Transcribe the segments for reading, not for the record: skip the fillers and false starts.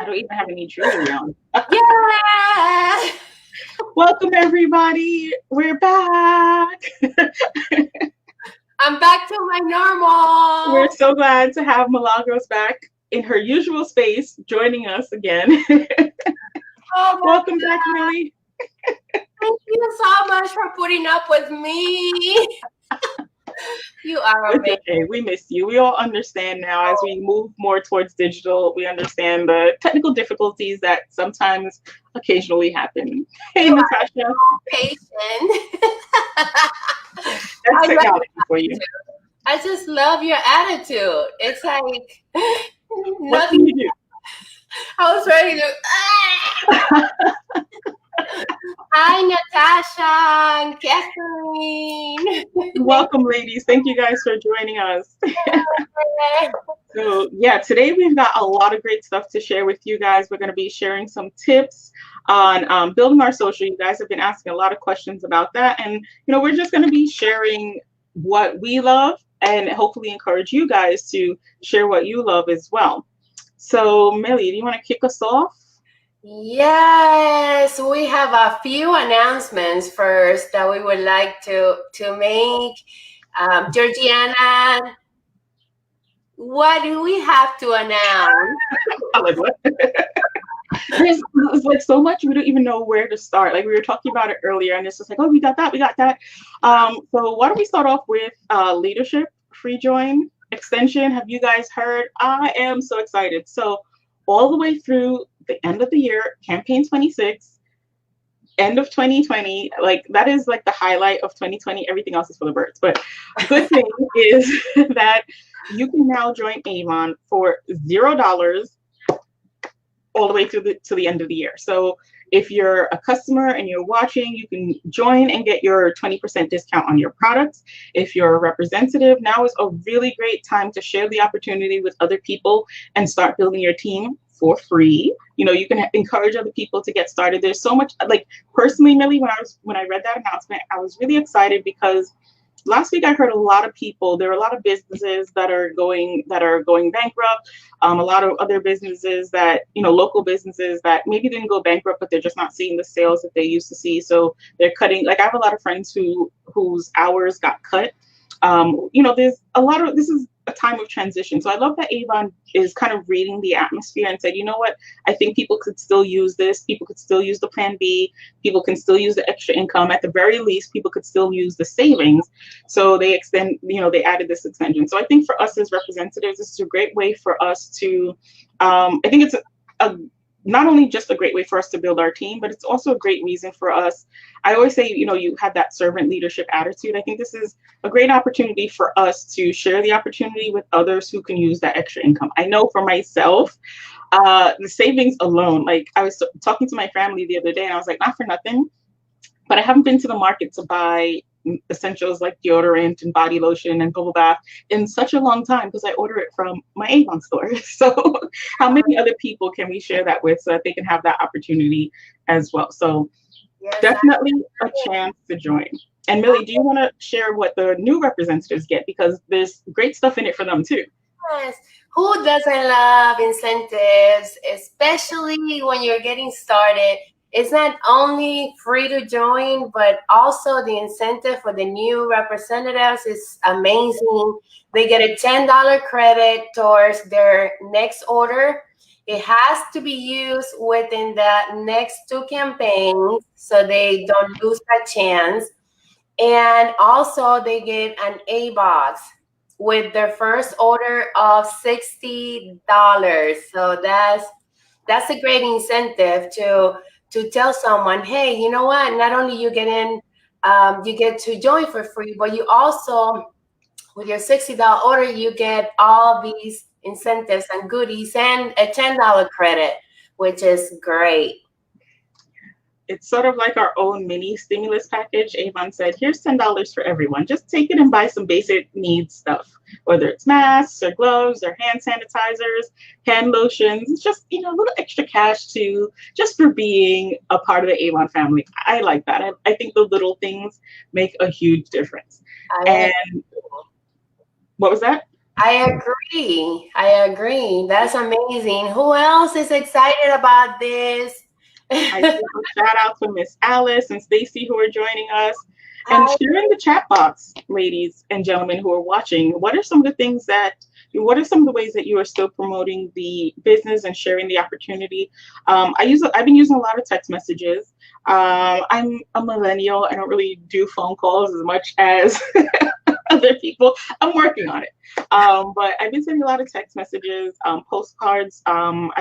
I don't even have any jewelry on. Yeah! Welcome, everybody. We're back. I'm back to my We're normal. so glad to have Milagros back in her usual space, joining us again. Oh my Welcome back, God. Millie. Thank you so much for putting up with me. You are It's amazing. okay. We missed you. We all understand now as we move more towards digital. We understand the technical difficulties that sometimes occasionally happen. Hey, You are Natasha. so patient. That's I love technology for your you. attitude. I just love your attitude. It's like What can nothing. you I was ready to. Hi, Natasha and Catherine. Welcome, ladies. Thank you guys for joining us. So, yeah, today we've got a lot of great stuff to share with you guys. We're going to be sharing some tips on building our social. You guys have been asking a lot of questions about that. And, we're just going to be sharing what we love and hopefully encourage you guys to share what you love as well. So, Millie, do you want to kick us off? Yes, we have a few announcements first that we would like to make. Georgiana, what do we have to announce? I like what? There's like so much we don't even know where to start. Like we were talking about it earlier, and it's just like, oh, we got that, we got that. So why don't we start off with leadership free join extension? Have you guys heard? I am so excited. So all the way through the end of the year, campaign 26, end of 2020, like that is like the highlight of 2020. Everything else is for the birds. But good thing is that you can now join Avon for $0 all the way to the end of the year. So if you're a customer and you're watching, you can join and get your 20% discount on your products. If you're a representative, now is a really great time to share the opportunity with other people and start building your team for free. You can encourage other people to get started. There's so much, like personally, Millie, when I read that announcement, I was really excited because last week I heard a lot of people. There are a lot of businesses that are going bankrupt. A lot of other businesses that local businesses that maybe didn't go bankrupt, but they're just not seeing the sales that they used to see. So they're cutting. Like I have a lot of friends whose hours got cut. There's a lot of this is a time of transition. So I love that Avon is kind of reading the atmosphere and said, you know what, I think people could still use this. People could still use the plan B. People can still use the extra income. At the very least, people could still use the savings. So they they added this extension. So I think for us as representatives, this is a great way for us to, I think it's a not only just a great way for us to build our team, but it's also a great reason for us. I always say, you have that servant leadership attitude. I think this is a great opportunity for us to share the opportunity with others who can use that extra income. I know for myself, the savings alone, like I was talking to my family the other day and I was like, not for nothing, but I haven't been to the market to buy essentials like deodorant and body lotion and bubble bath in such a long time because I order it from my Avon store. So how many other people can we share that with so that they can have that opportunity as well? So Yes, definitely a chance to join. And Millie, do you want to share what the new representatives get? Because there's great stuff in it for them too. yes. Who doesn't love incentives, especially when you're getting started? It's not only free to join, but also the incentive for the new representatives is amazing. They get a $10 credit towards their next order. It has to be used within the next two campaigns so they don't lose that chance. And also they get an A box with their first order of $60. So that's a great incentive to tell someone, hey, you know what? Not only you get to join for free, but you also with your $60 order you get all these incentives and goodies and a $10 credit, which is great. It's sort of like our own mini stimulus package. Avon said, here's $10 for everyone. Just take it and buy some basic needs stuff, whether it's masks or gloves or hand sanitizers, hand lotions. It's just, a little extra cash too, just for being a part of the Avon family. I like that. I think the little things make a huge difference. I And what was that? I agree. I agree. That's amazing. Who else is excited about this? I give a shout out to Miss Alice and Stacy who are joining us. And Hi. share in the chat box, ladies and gentlemen who are watching, what are some of the things what are some of the ways that you are still promoting the business and sharing the opportunity? I've been using a lot of text messages. I'm a millennial. I don't really do phone calls as much as other people. I'm working on it. But I've been sending a lot of text messages, postcards. I'm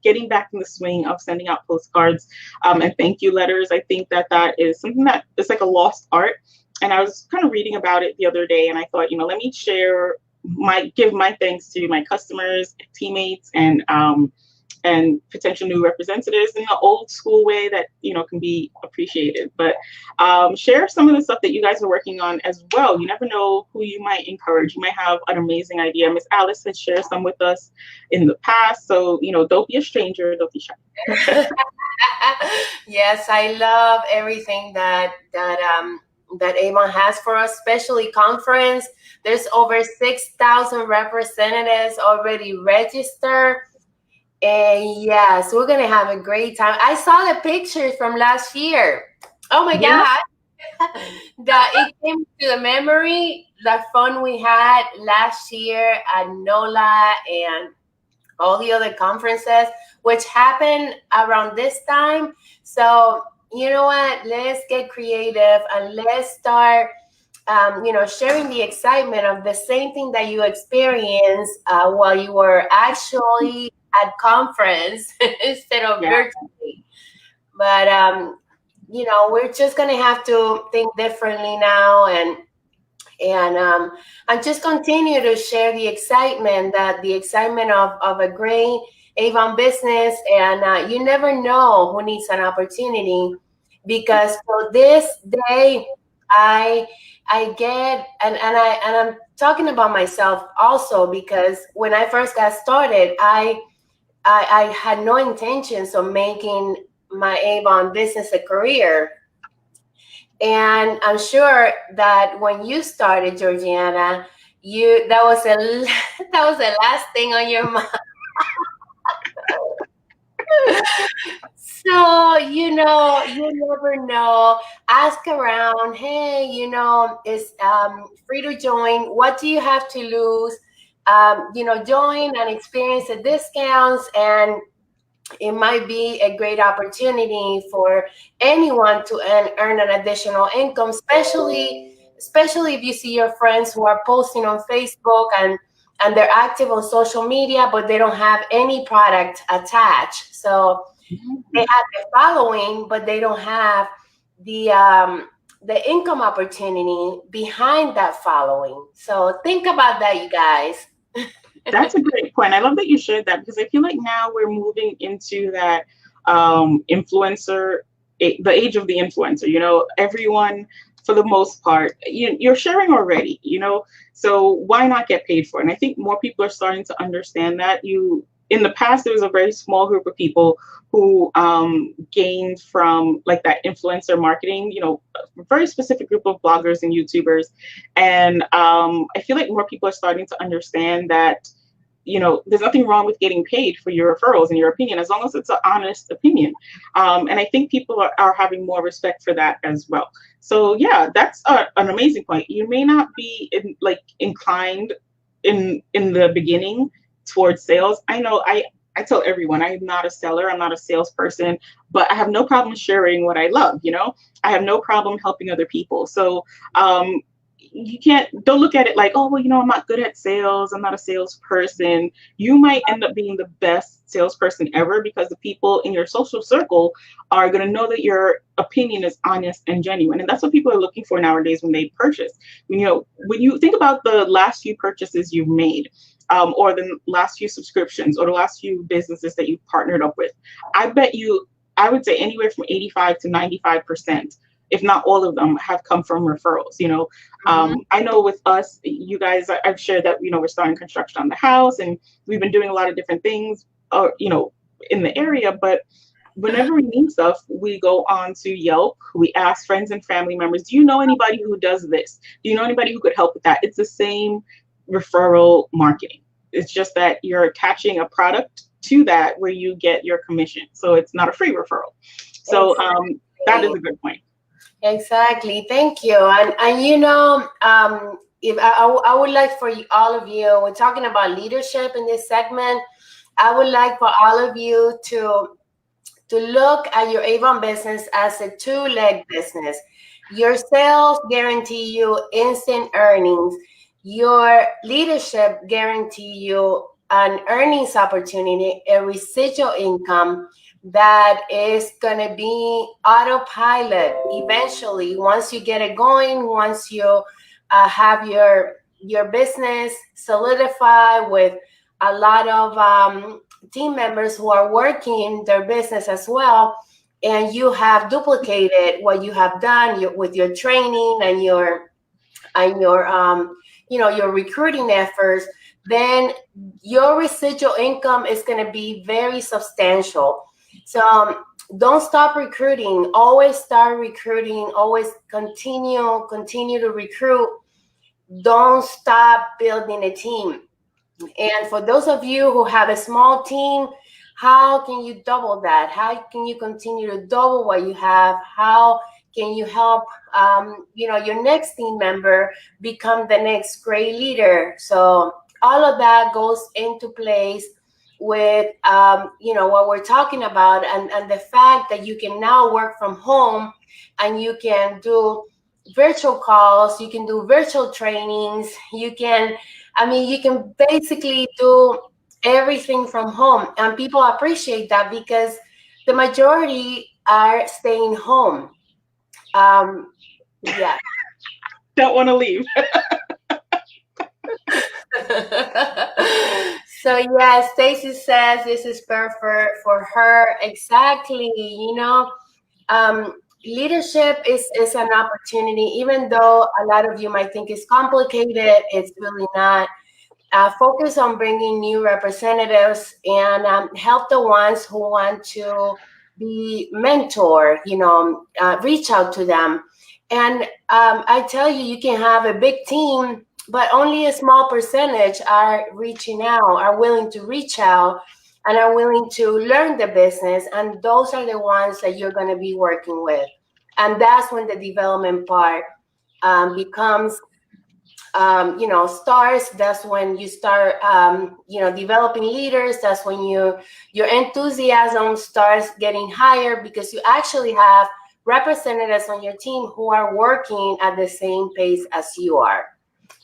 getting back in the swing of sending out postcards and thank you letters. I think that that is something that is like a lost art. And I was kind of reading about it the other day, and I thought, let me give my thanks to my customers, teammates, and potential new representatives in the old school way that can be appreciated. But share some of the stuff that you guys are working on as well. You never know who you might encourage. You might have an amazing idea. Miss Alice has shared some with us in the past, so don't be a stranger, don't be shy. Yes, I love everything that Avon has for us, especially conference. There's over 6,000 representatives already registered. And yes, we're gonna have a great time. I saw the pictures from last year. Oh my Yeah. God. That it came to the memory, the fun we had last year at NOLA and all the other conferences, which happened around this time. So, you know what? Let's get creative and let's start, sharing the excitement of the same thing that you experienced while you were actually at conference instead of Yeah. virtually. But, we're just going to have to think differently now and just continue to share the excitement of a great Avon business. And you never know who needs an opportunity, because for this day, I I get and I'm talking about myself also, because when I first got started, I had no intentions of making my Avon business a career. And I'm sure that when you started, Georgiana, you that was a that was the last thing on your mind. So, you never know. Ask around. Hey, it's free to join. What do you have to lose? Join and experience the discounts, and it might be a great opportunity for anyone to earn an additional income, especially if you see your friends who are posting on Facebook and they're active on social media, but they don't have any product attached. So they have the following, but they don't have the income opportunity behind that following. So think about that, you guys. That's a great point. I love that you shared that because I feel like now we're moving into that influencer, the age of the influencer. Everyone, for the most part, you're sharing already. So why not get paid for it? And I think more people are starting to understand that. In the past, there was a very small group of people who gained from like that influencer marketing. A very specific group of bloggers and YouTubers, and I feel like more people are starting to understand that there's nothing wrong with getting paid for your referrals and your opinion, as long as it's an honest opinion. And I think people are having more respect for that as well. So yeah, that's an amazing point. You may not be inclined in the beginning towards sales. I know I tell everyone I'm not a seller, I'm not a salesperson, but I have no problem sharing what I love. I have no problem helping other people. So you don't look at it like, oh, well, I'm not good at sales, I'm not a salesperson. You might end up being the best salesperson ever because the people in your social circle are going to know that your opinion is honest and genuine. And that's what people are looking for nowadays when they purchase. When you think about the last few purchases you've made, or the last few subscriptions or the last few businesses that you've partnered up with, I would say anywhere from 85 to 95%, if not all of them, have come from referrals. Mhm. I know with us, you guys, I've shared that, we're starting construction on the house and we've been doing a lot of different things, in the area. But whenever we need stuff, we go on to Yelp. We ask friends and family members, do you know anybody who does this? Do you know anybody who could help with that? It's the same referral marketing. It's just that you're attaching a product to that where you get your commission. So it's not a free referral. So that is Exactly. a good point. Exactly. Thank you. And if I would like for all of you, we're talking about leadership in this segment. I would like for all of you to look at your Avon business as a two-leg business. Your sales guarantee you instant earnings. Your leadership guarantee you an earnings opportunity, a residual income that is going to be autopilot eventually. Once you get it going, once you have your business solidify with a lot of team members who are working their business as well, and you have duplicated what you have done with your training and your recruiting efforts, then your residual income is going to be very substantial. So don't stop recruiting. Always start recruiting. Always continue to recruit. Don't stop building a team. And for those of you who have a small team, how can you double that? How can you continue to double what you have? How can you help your next team member become the next great leader? So all of that goes into place with what we're talking about, and the fact that you can now work from home and you can do virtual calls, you can do virtual trainings, you can basically do everything from home, and people appreciate that because the majority are staying home. Yeah. Don't want to leave. So yeah, Stacy says this is perfect for her. Exactly. Leadership is an opportunity, even though a lot of you might think it's complicated. It's really not. Focus on bringing new representatives and help the ones who want to be mentored. Reach out to them. And I tell you, you can have a big team, but only a small percentage are reaching out, are willing to reach out, and are willing to learn the business. And those are the ones that you're going to be working with. And that's when the development part becomes starts. That's when you start developing leaders. That's when your enthusiasm starts getting higher, because you actually have representatives on your team who are working at the same pace as you are.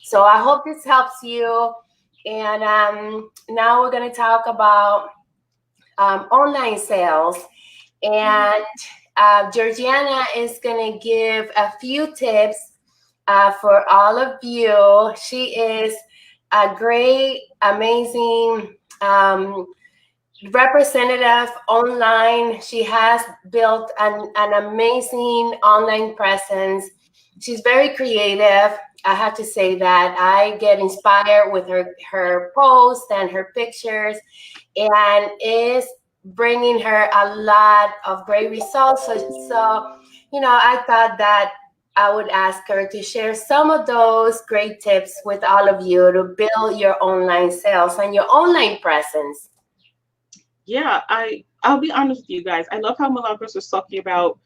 So I hope this helps you. And now we're going to talk about online sales. And Georgiana is going to give a few tips for all of you. She is a great, amazing representative online. She has built an amazing online presence. She's very creative. I have to say that I get inspired with her posts and her pictures, and is bringing her a lot of great results. So I thought that I would ask her to share some of those great tips with all of you to build your online sales and your online presence. Yeah, I'll be honest with you guys. I love how Milagros was talking about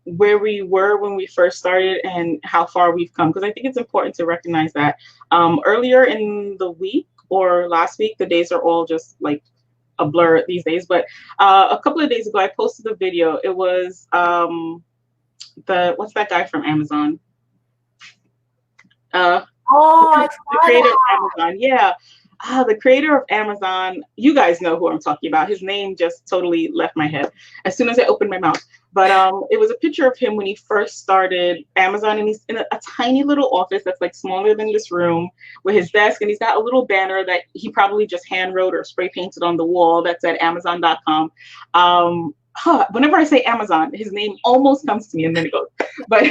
where we were when we first started and how far we've come, because I think it's important to recognize that earlier in the week or last week, the days are all just like a blur these days, but a couple of days ago I posted a video. It was what's that guy from Amazon? I the saw creator that. of Amazon. Yeah. The creator of Amazon, you guys know who I'm talking about. His name just totally left my head as soon as I opened my mouth. But it was a picture of him when he first started Amazon, and he's in a tiny little office that's like smaller than this room with his desk, and he's got a little banner that he probably just hand wrote or spray painted on the wall that's at Amazon.com. Whenever I say Amazon, his name almost comes to me and then it goes. But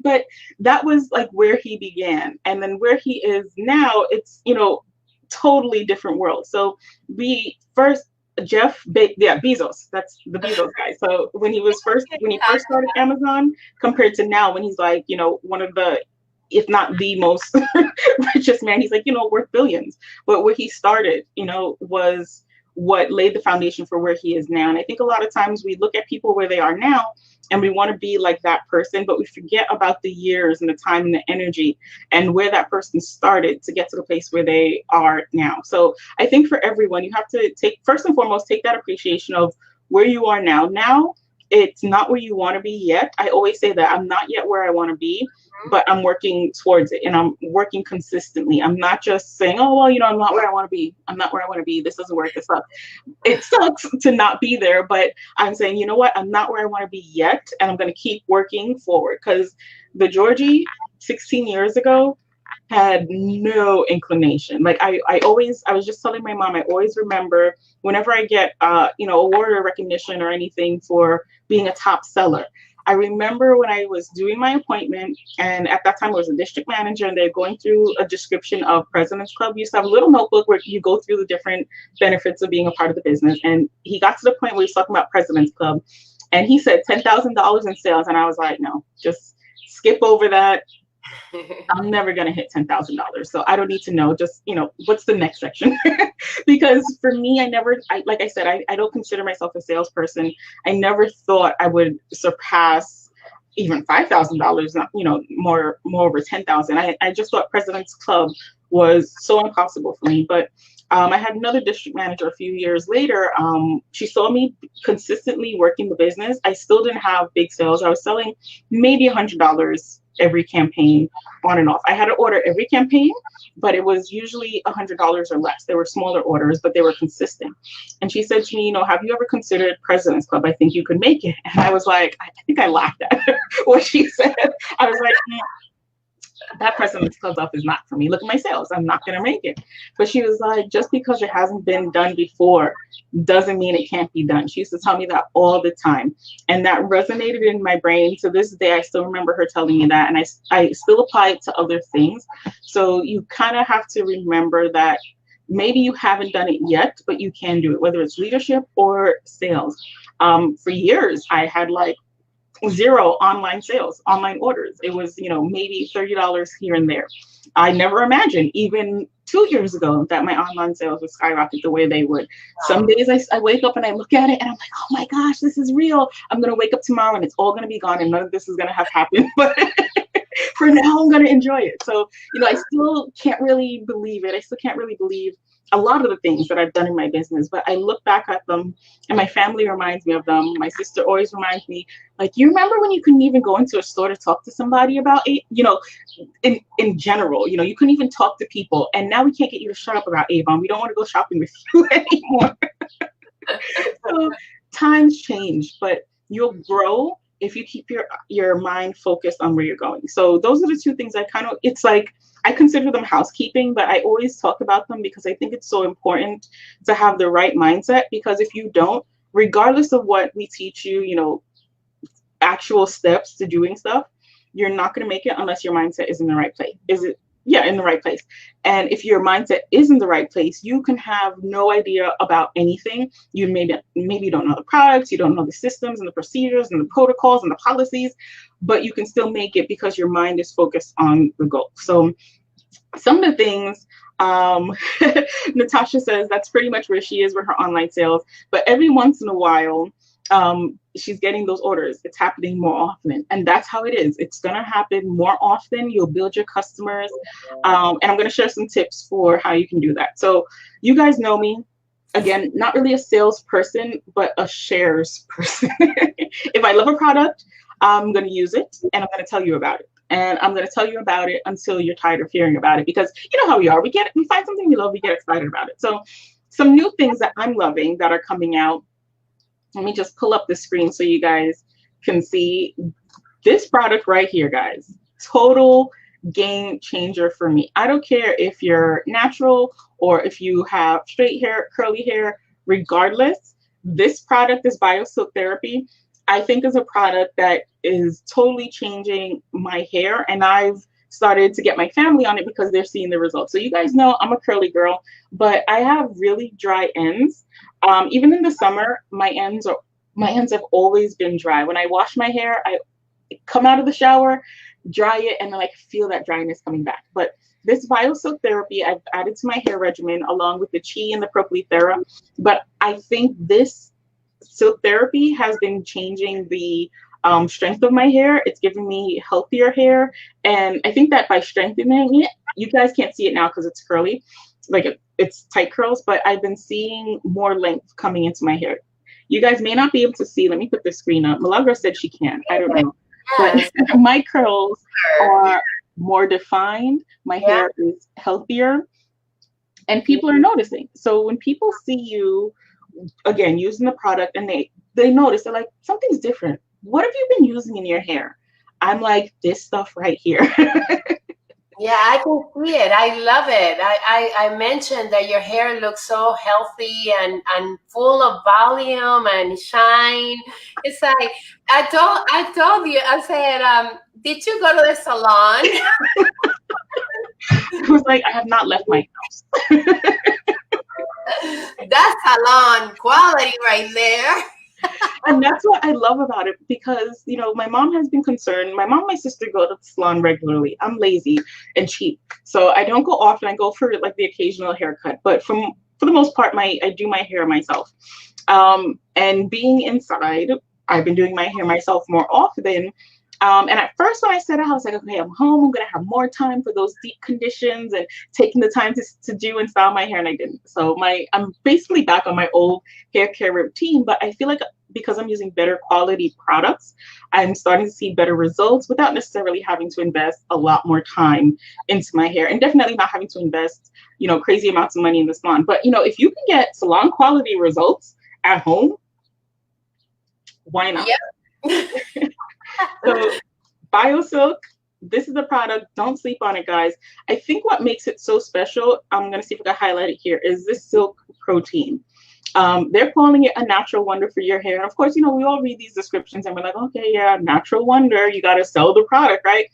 but that was like where he began, and then where he is now, it's totally different world. So Bezos, that's the Bezos guy. So when he first started Amazon compared to now, when he's like, one of the if not the most richest man. He's like, worth billions. But where he started, was what laid the foundation for where he is now. And I think a lot of times we look at people where they are now and we want to be like that person, but we forget about the years and the time and the energy and where that person started to get to the place where they are now. So I think for everyone, you have to first and foremost, take that appreciation of where you are now. Now, it's not where you want to be yet. I always say that I'm not yet where I want to be, but I'm working towards it and I'm working consistently. I'm not just saying, oh, well, I'm not where I want to be. I'm not where I want to be. This doesn't work. This sucks. It sucks to not be there, but I'm saying, you know what? I'm not where I want to be yet. And I'm going to keep working forward, because the Georgie 16 years ago had no inclination. Like I was just telling my mom, I always remember whenever I get, award or recognition or anything for being a top seller. I remember when I was doing my appointment, and at that time I was a district manager, and they're going through a description of President's Club. We used to have a little notebook where you go through the different benefits of being a part of the business. And he got to the point where he's talking about President's Club, and he said $10,000 in sales. And I was like, no, just skip over that. I'm never going to hit $10,000. So I don't need to know. Just, what's the next section? Because for me, like I said, I don't consider myself a salesperson. I never thought I would surpass even $5,000, more over 10,000. I just thought President's Club was so impossible for me. But I had another district manager a few years later. She saw me consistently working the business. I still didn't have big sales. I was selling maybe $100 every campaign, on and off. I had to order every campaign, but it was usually $100 or less. They were smaller orders, but they were consistent. And she said to me, have you ever considered President's Club? I think you could make it. And I was like, I think I laughed at what she said. I was like, that President's Club stuff is not for me. Look at my sales. I'm not going to make it. But she was like, just because it hasn't been done before doesn't mean it can't be done. She used to tell me that all the time. And that resonated in my brain. To this day, I still remember her telling me that. And I still apply it to other things. So you kind of have to remember that maybe you haven't done it yet, but you can do it, whether it's leadership or sales. For years, I had like zero online sales, online orders. It was, maybe $30 here and there. I never imagined, even 2 years ago, that my online sales would skyrocket the way they would. Some days I wake up and I look at it and I'm like, oh my gosh, this is real. I'm going to wake up tomorrow and it's all going to be gone and none of this is going to have happened. But for now, I'm going to enjoy it. So, I still can't really believe it. I still can't really believe a lot of the things that I've done in my business, but I look back at them and my family reminds me of them. My sister always reminds me, like, you remember when you couldn't even go into a store to talk to somebody about it? In general, you couldn't even talk to people. And now we can't get you to shut up about Avon. We don't want to go shopping with you anymore. So times change, but you'll grow if you keep your mind focused on where you're going. So those are the two things it's like, I consider them housekeeping, but I always talk about them because I think it's so important to have the right mindset, because if you don't, regardless of what we teach you, actual steps to doing stuff, you're not going to make it unless your mindset is in the right place. In the right place. And if your mindset is in the right place, you can have no idea about anything. You maybe you don't know the products, you don't know the systems and the procedures and the protocols and the policies, but you can still make it because your mind is focused on the goal. So some of the things, Natasha says that's pretty much where she is with her online sales, but every once in a while, she's getting those orders. It's happening more often. And that's how it is. It's going to happen more often. You'll build your customers. And I'm going to share some tips for how you can do that. So you guys know me. Again, not really a salesperson, but a shares person. If I love a product, I'm going to use it and I'm going to tell you about it. And I'm going to tell you about it until you're tired of hearing about it, because you know how we are. We find something we love, we get excited about it. So some new things that I'm loving that are coming out. Let me just pull up the screen so you guys can see this product right here, guys. Total game changer for me. I don't care if you're natural or if you have straight hair, curly hair, regardless. This product, this BioSilk Therapy, I think is a product that is totally changing my hair. And I've started to get my family on it because they're seeing the results. So you guys know I'm a curly girl, but I have really dry ends. Even in the summer, my ends have always been dry. When I wash my hair, I come out of the shower dry it, and then like feel that dryness coming back. But this BioSilk therapy I've added to my hair regimen along with the Chi and the Propylethera. But I think this silk therapy has been changing the strength of my hair. It's giving me healthier hair. And I think that by strengthening it, you guys can't see it now because it's curly, like it's tight curls, but I've been seeing more length coming into my hair. You guys may not be able to see. Let me put the screen up. Malagra said she can. I don't know. But Yes. my curls are more defined. My Yeah. hair is healthier, and people are noticing. So when people see you again using the product and they notice, they're like, something's different. What have you been using in your hair? I'm like, this stuff right here. Yeah, I can see it. I love it. I mentioned that your hair looks so healthy and full of volume and shine. It's like I told you, I said, did you go to the salon? I was like, I have not left my house. That's salon quality right there. And that's what I love about it because, you know, my mom has been concerned. My mom and my sister go to the salon regularly. I'm lazy and cheap. So I don't go often. I go for like the occasional haircut. But for the most part, I do my hair myself. And being inside, I've been doing my hair myself more often. And at first, when I set out, I was like, okay, I'm home. I'm going to have more time for those deep conditions and taking the time to do and style my hair. And I didn't. So I'm basically back on my old hair care routine. But I feel like because I'm using better quality products, I'm starting to see better results without necessarily having to invest a lot more time into my hair, and definitely not having to invest, you know, crazy amounts of money in the salon. But, you know, if you can get salon quality results at home, why not? Yep. So BioSilk, this is the product. Don't sleep on it, guys. I think what makes it so special, I'm going to see if I can highlight it here, is this silk protein. They're calling it a natural wonder for your hair. And of course, you know, we all read these descriptions and we're like, okay, yeah, natural wonder. You got to sell the product, right?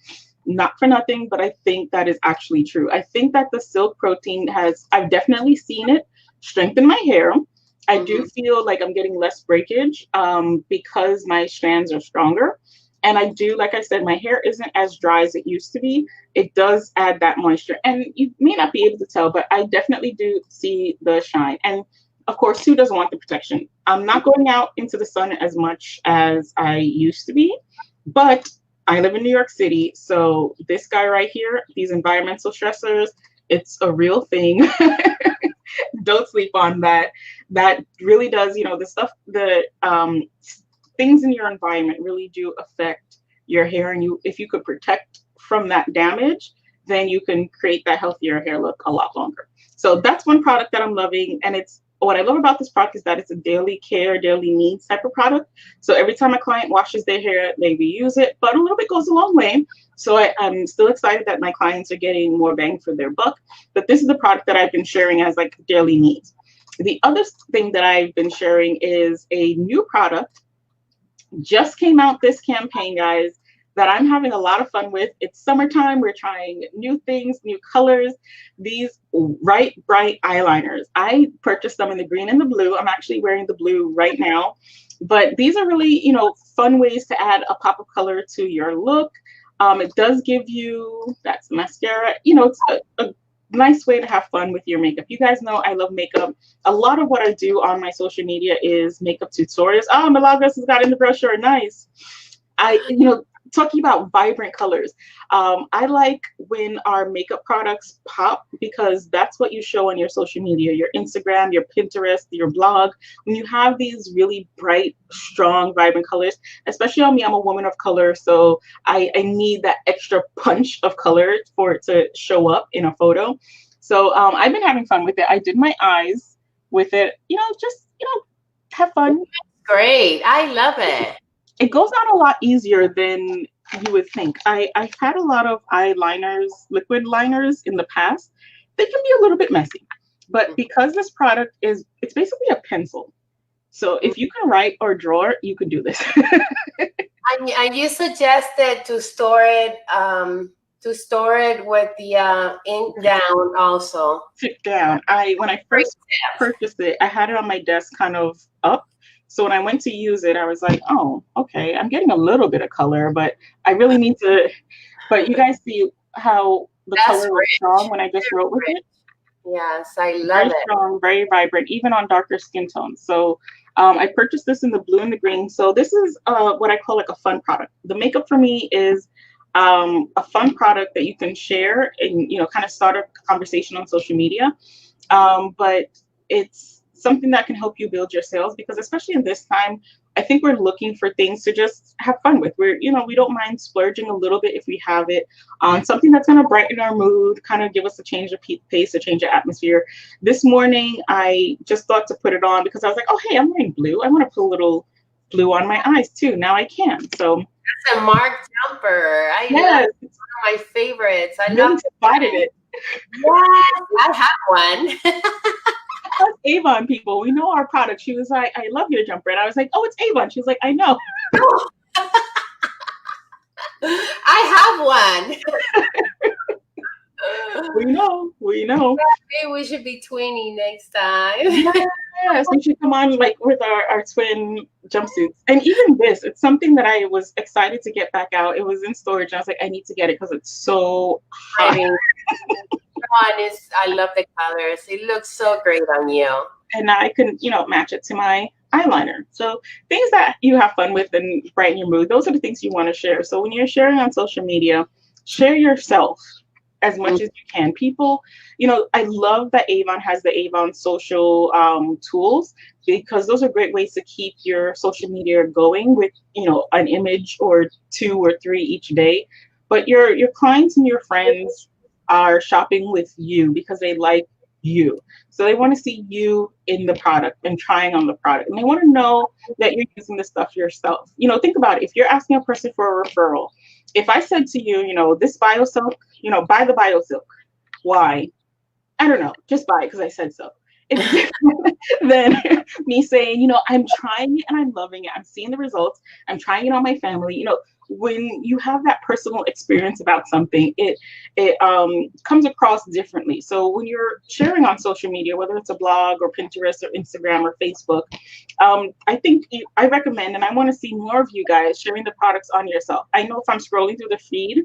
Not for nothing, but I think that is actually true. I think that the silk protein I've definitely seen it strengthen my hair. I do feel like I'm getting less breakage because my strands are stronger. And I do, like I said, my hair isn't as dry as it used to be. It does add that moisture. And you may not be able to tell, but I definitely do see the shine. And of course, who doesn't want the protection? I'm not going out into the sun as much as I used to be, but I live in New York City. So this guy right here, these environmental stressors, it's a real thing. Don't sleep on that. That really does, you know, things in your environment really do affect your hair. And if you could protect from that damage, then you can create that healthier hair look a lot longer. So that's one product that I'm loving. And what I love about this product is that it's a daily care, daily needs type of product. So every time a client washes their hair, they reuse it, but a little bit goes a long way. So I'm still excited that my clients are getting more bang for their buck. But this is the product that I've been sharing as like daily needs. The other thing that I've been sharing is a new product. Just came out this campaign, guys, that I'm having a lot of fun with. It's summertime. We're trying new things, new colors. These bright eyeliners. I purchased them in the green and the blue. I'm actually wearing the blue right now. But these are really, you know, fun ways to add a pop of color to your look. It does give you, that's mascara. You know, it's a nice way to have fun with your makeup. You guys know I love makeup. A lot of what I do on my social media is makeup tutorials. Oh, Milagros has got in the brochure. Nice. Talking about vibrant colors. I like when our makeup products pop because that's what you show on your social media, your Instagram, your Pinterest, your blog. When you have these really bright, strong, vibrant colors, especially on me, I'm a woman of color, so I need that extra punch of color for it to show up in a photo. So I've been having fun with it. I did my eyes with it, have fun. Great. I love it. It goes on a lot easier than you would think. I've had a lot of eyeliners, liquid liners in the past. They can be a little bit messy, but because this product it's basically a pencil. So if you can write or draw, you can do this. And you suggested to store it with the ink down also. Sit down. When I first purchased it, I had it on my desk kind of up So when I went to use it, I was like, oh, okay, I'm getting a little bit of color, but I really need to. But you guys see how the That's color was strong rich. when I just wrote with it? Yes, I love Very it. strong, very vibrant, even on darker skin tones. So I purchased this in the blue and the green. So this is what I call like a fun product. The makeup for me is a fun product that you can share and kind of start a conversation on social media. But it's something that can help you build your sales because especially in this time, I think we're looking for things to just have fun with. We don't mind splurging a little bit if we have it on something that's going to brighten our mood, kind of give us a change of pace, a change of atmosphere. This morning, I just thought to put it on because I was like, oh, hey, I'm wearing blue. I want to put a little blue on my eyes too. Now I can. So It's a Mark jumper. I love yes, it. It's one of my favorites. I really love spotted it. Yes, I have one. Us Avon people, we know our product. She was like, I love your jumper. And I was like, oh, it's Avon. She was like, I know. I have one. We know. Maybe we should be twinning next time. Yes, we should come on like with our twin jumpsuits. And even this, it's something that I was excited to get back out. It was in storage. And I was like, I need to get it because it's so I hot. mean, I love the colors. It looks so great on you. And I can, match it to my eyeliner. So things that you have fun with and brighten your mood, those are the things you want to share. So when you're sharing on social media, share yourself as much as you can. People, I love that Avon has the Avon social tools because those are great ways to keep your social media going with, an image or 2 or 3 each day. But your clients and your friends are shopping with you because they like you. So they want to see you in the product and trying on the product. And they want to know that you're using the stuff yourself. Think about it. If you're asking a person for a referral, if I said to you, this BioSilk, buy the BioSilk. Why? I don't know. Just buy it because I said so. It's different than me saying, I'm trying it and I'm loving it. I'm seeing the results. I'm trying it on my family. When you have that personal experience about something, it comes across differently. So when you're sharing on social media, whether it's a blog or Pinterest or Instagram or Facebook, I recommend and I want to see more of you guys sharing the products on yourself. I know if I'm scrolling through the feed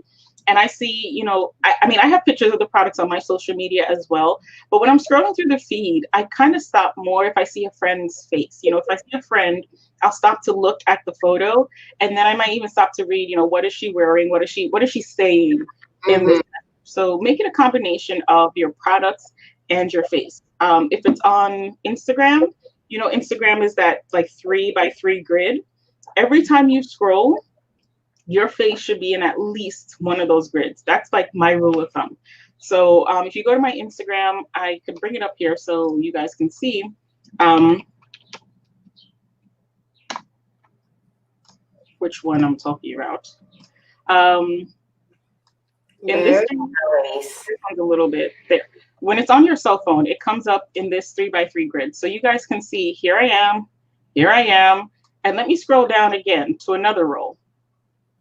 and I see, I have pictures of the products on my social media as well. But when I'm scrolling through the feed, I kind of stop more if I see a friend's face. If I see a friend, I'll stop to look at the photo, and then I might even stop to read, what is she wearing? What is she saying in this? So make it a combination of your products and your face. If it's on Instagram, Instagram is that like 3x3 grid. Every time you scroll, your face should be in at least one of those grids. That's like my rule of thumb. So if you go to my Instagram, I can bring it up here so you guys can see. Which one I'm talking about. In this one's a little bit there. When it's on your cell phone, it comes up in this 3x3 grid. So you guys can see, here I am. And let me scroll down again to another row.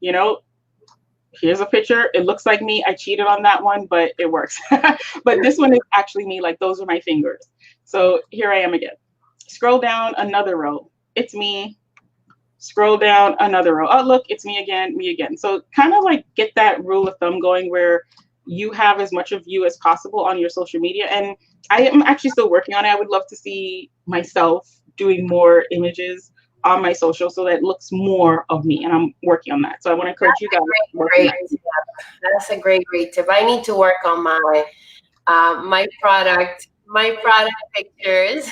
Here's a picture. It looks like me. I cheated on that one, but it works. But this one is actually me. Like those are my fingers. So here I am again. Scroll down another row. It's me. Scroll down another row. Oh, look, it's me again. So kind of like get that rule of thumb going where you have as much of you as possible on your social media. And I am actually still working on it. I would love to see myself doing more images on my social so that it looks more of me, and I'm working on that. So I want to encourage you guys to work on that. That's a great tip. I need to work on my product pictures.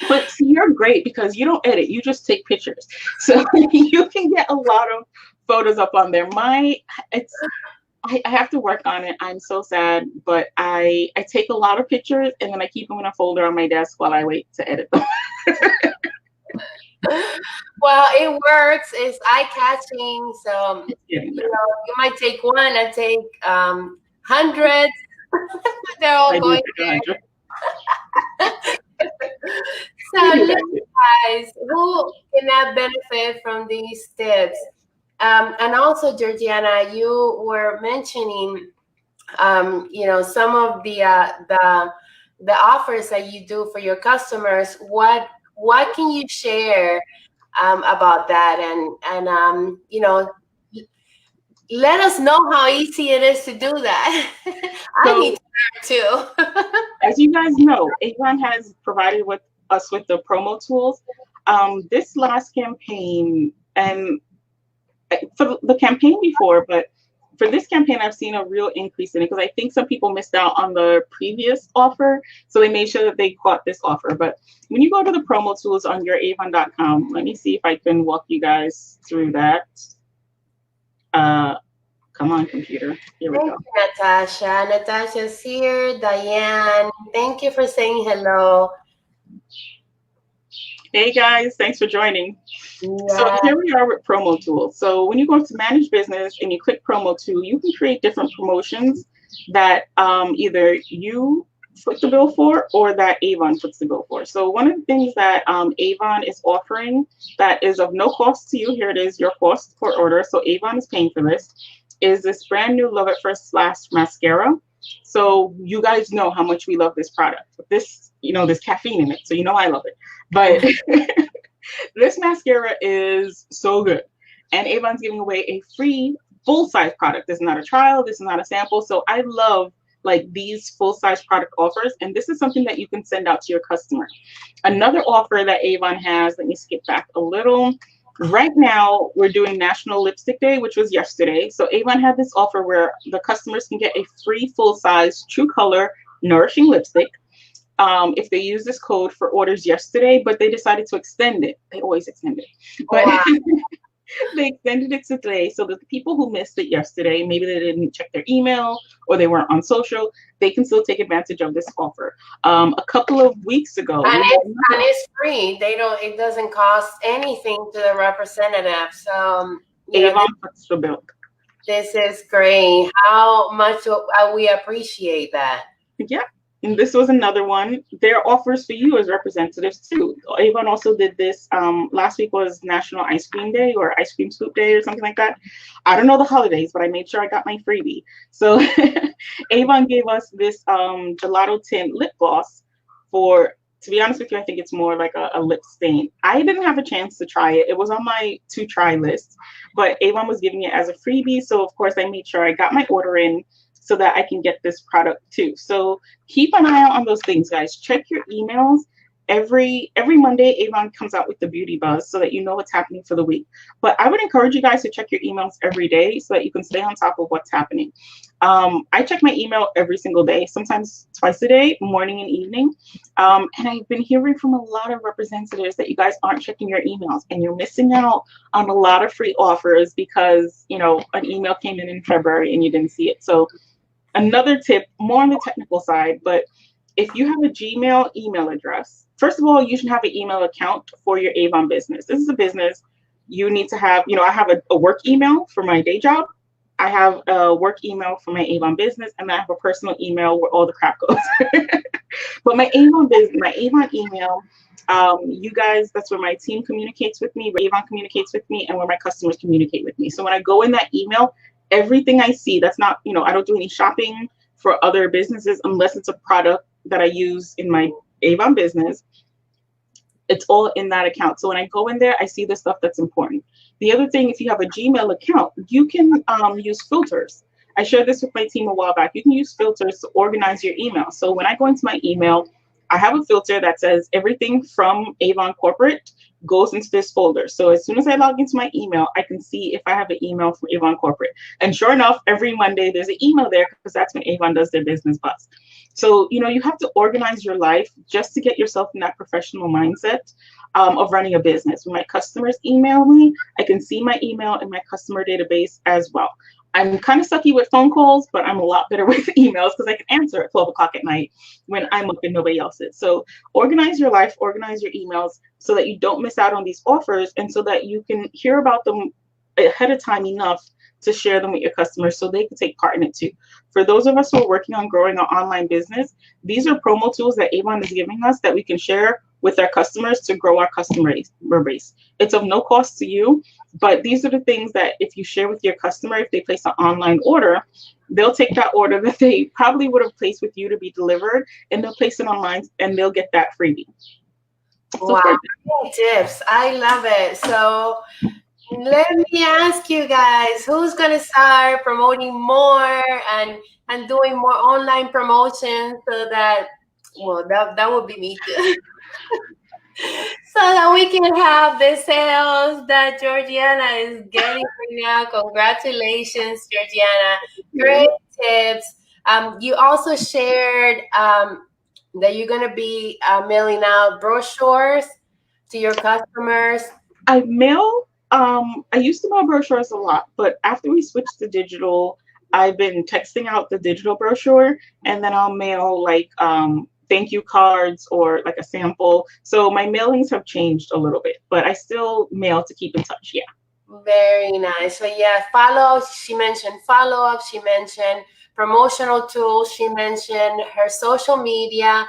But see, you're great because you don't edit, you just take pictures. So you can get a lot of photos up on there. I have to work on it. I'm so sad, but I take a lot of pictures and then I keep them in a folder on my desk while I wait to edit them. Well, it works. It's eye-catching. So you might take one. I take hundreds. They're all going there. So, guys, who cannot benefit from these tips? And also, Georgiana, you were mentioning, some of the offers that you do for your customers. What can you share about that, and you know, let us know how easy it is to do that. I need So to learn too. as you guys know, Avon has provided with us with the promo tools. This last campaign, and for the campaign before, but for this campaign, I've seen a real increase in it because I think some people missed out on the previous offer, so they made sure that they caught this offer. But when you go to the promo tools on your Avon.com, let me see if I can walk you guys through that. Come on, computer. Here we Thank go. you, Natasha. Natasha's here. Diane, thank you for saying hello. Hey guys, thanks for joining. So Yeah. here we are with promo tools. So when you go to manage business and you click promo tool, you can create different promotions that either you foot the bill for or that Avon foots the bill for. So one of the things that Avon is offering that is of no cost to you, here it is, your cost per order. So Avon is paying for this, is this brand new Love at First Slash mascara. So you guys know how much we love this product. This, there's caffeine in it, so you know I love it. But this mascara is so good. And Avon's giving away a free full-size product. This is not a trial. This is not a sample. So I love like these full-size product offers. And this is something that you can send out to your customer. Another offer that Avon has, let me skip back a little. Right now, we're doing National Lipstick Day, which was yesterday. So Avon had this offer where the customers can get a free full-size True Color Nourishing Lipstick if they use this code for orders yesterday, but they decided to extend it. They always extend it. But Wow. they extended it to today so that the people who missed it yesterday, maybe they didn't check their email or they weren't on social, they can still take advantage of this offer. A couple of weeks ago, And it's free. They don't. It doesn't cost anything to the representative. So Avon puts the bill. this is great. How much we appreciate that. Yeah. And this was another one. There are offers for you as representatives too. Avon also did this. Last week was National Ice Cream Day or Ice Cream Scoop Day or something like that. I don't know the holidays, but I made sure I got my freebie. So Avon gave us this gelato tint lip gloss for, to be honest with you, I think it's more like a lip stain. I didn't have a chance to try it. It was on my to try list, but Avon was giving it as a freebie. So of course I made sure I got my order in so that I can get this product too. So keep an eye out on those things, guys. Check your emails. Every Monday, Avon comes out with the beauty buzz so that you know what's happening for the week. But I would encourage you guys to check your emails every day so that you can stay on top of what's happening. I check my email every single day, sometimes twice a day, morning and evening. And I've been hearing from a lot of representatives that you guys aren't checking your emails and you're missing out on a lot of free offers because, an email came in February and you didn't see it. So another tip, more on the technical side, but if you have a Gmail email address, first of all, you should have an email account for your Avon business. This is a business. You need to have, I have a work email for my day job. I have a work email for my Avon business, and I have a personal email where all the crap goes. But my Avon business, my Avon email, you guys, that's where my team communicates with me, where Avon communicates with me, and where my customers communicate with me. So when I go in that email, everything I see, that's not, I don't do any shopping for other businesses unless it's a product that I use in my Avon business. It's all in that account. So when I go in there, I see the stuff that's important. The other thing, if you have a Gmail account, you can use filters. I shared this with my team a while back. You can use filters to organize your email. So when I go into my email, I have a filter that says everything from Avon Corporate goes into this folder. So as soon as I log into my email, I can see if I have an email from Avon Corporate. And sure enough, every Monday there's an email there because that's when Avon does their business buzz. So, you have to organize your life just to get yourself in that professional mindset of running a business. When my customers email me, I can see my email in my customer database as well. I'm kind of sucky with phone calls, but I'm a lot better with emails because I can answer at 12 o'clock at night when I'm up and nobody else is. So organize your life, organize your emails so that you don't miss out on these offers and so that you can hear about them ahead of time enough to share them with your customers so they can take part in it too. For those of us who are working on growing our online business, these are promo tools that Avon is giving us that we can share with our customers to grow our customer base. It's of no cost to you, but these are the things that if you share with your customer, if they place an online order, they'll take that order that they probably would have placed with you to be delivered and they'll place it online and they'll get that freebie. So Wow, for great tips. I love it. So let me ask you guys, who's gonna start promoting more and doing more online promotions so that well that would be me too. So that we can have the sales that Georgiana is getting right now. Congratulations, Georgiana. Great tips. You also shared that you're going to be mailing out brochures to your customers. I mail. I used to mail brochures a lot, but after we switched to digital, I've been texting out the digital brochure, and then I'll mail like thank you cards or like a sample. So my mailings have changed a little bit, but I still mail to keep in touch. Yeah. Very nice. So yeah, follow. She mentioned follow up. She mentioned promotional tools. She mentioned her social media,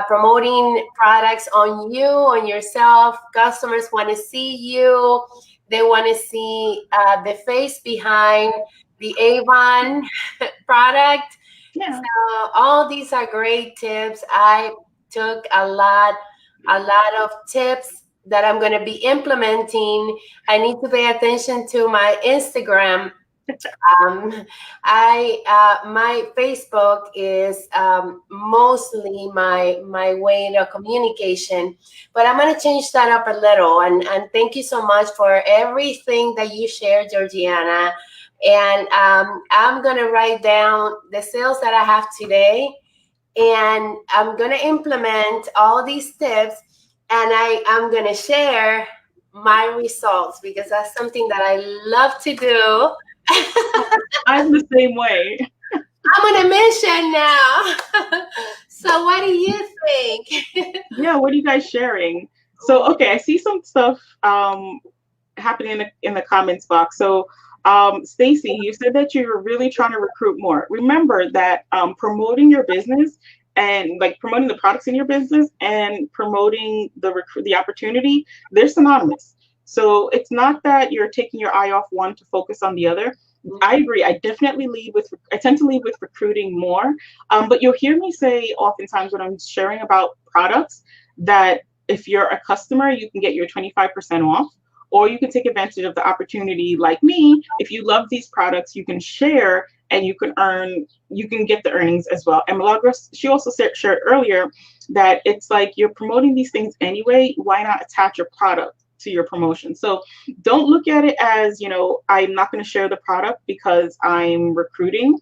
promoting products on you, on yourself. Customers want to see you. They want to see the face behind the Avon product. Yeah. So all these are great tips. I took a lot of tips that I'm going to be implementing. I need to pay attention to my Instagram. I My Facebook is mostly my way of communication, but I'm gonna change that up a little. And thank you so much for everything that you shared, Georgiana. And I'm gonna write down the sales that I have today, and I'm gonna implement all these tips, and I'm gonna share my results because that's something that I love to do. I'm the same way. I'm on a mission now. So what do you think? Yeah. What are you guys sharing? So okay, I see some stuff happening in the comments box. So, Stacy, you said that you're really trying to recruit more. Remember that promoting your business and like promoting the products in your business and promoting the opportunity, they're synonymous. So it's not that you're taking your eye off one to focus on the other. I agree. I tend to lead with recruiting more. But you'll hear me say oftentimes when I'm sharing about products that if you're a customer, you can get your 25% off, or you can take advantage of the opportunity like me. If you love these products, you can share and you can get the earnings as well. And Milagros, she also shared earlier that it's like you're promoting these things anyway. Why not attach your product to your promotion? So don't look at it as, I'm not going to share the product because I'm recruiting.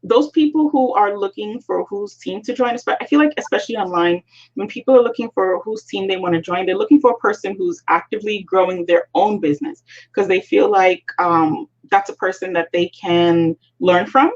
Those people who are looking for whose team to join, I feel like especially online, when people are looking for whose team they want to join, they're looking for a person who's actively growing their own business because they feel like that's a person that they can learn from.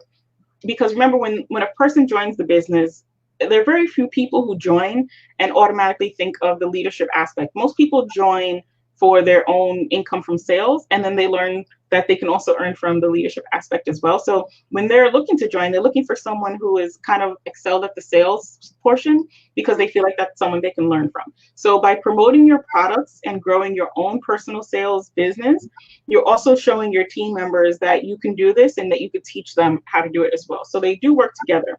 Because remember, when a person joins the business, there are very few people who join and automatically think of the leadership aspect. Most people join for their own income from sales, and then they learn that they can also earn from the leadership aspect as well. So when they're looking to join, they're looking for someone who is kind of excelled at the sales portion because they feel like that's someone they can learn from. So by promoting your products and growing your own personal sales business, you're also showing your team members that you can do this and that you could teach them how to do it as well. So they do work together.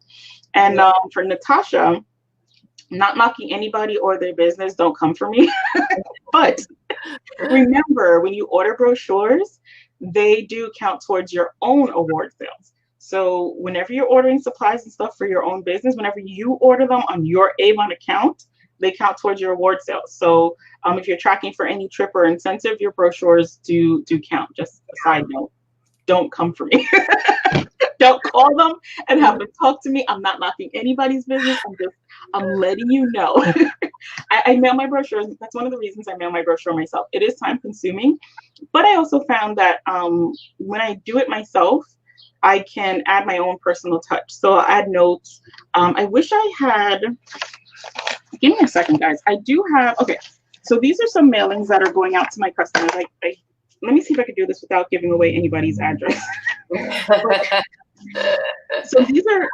And for Natasha, not knocking anybody or their business, don't come for me. But remember, when you order brochures, they do count towards your own award sales. So whenever you're ordering supplies and stuff for your own business, whenever you order them on your Avon account, they count towards your award sales. So if you're tracking for any trip or incentive, your brochures do count. Just a side note, don't come for me. Don't call them and have them talk to me. I'm not knocking anybody's business. I'm letting you know. I mail my brochures. That's one of the reasons I mail my brochure myself. It is time consuming, but I also found that when I do it myself, I can add my own personal touch. So I'll add notes. I wish I had, give me a second, guys. I do have, okay. So these are some mailings that are going out to my customers. Let me see if I could do this without giving away anybody's address. So these are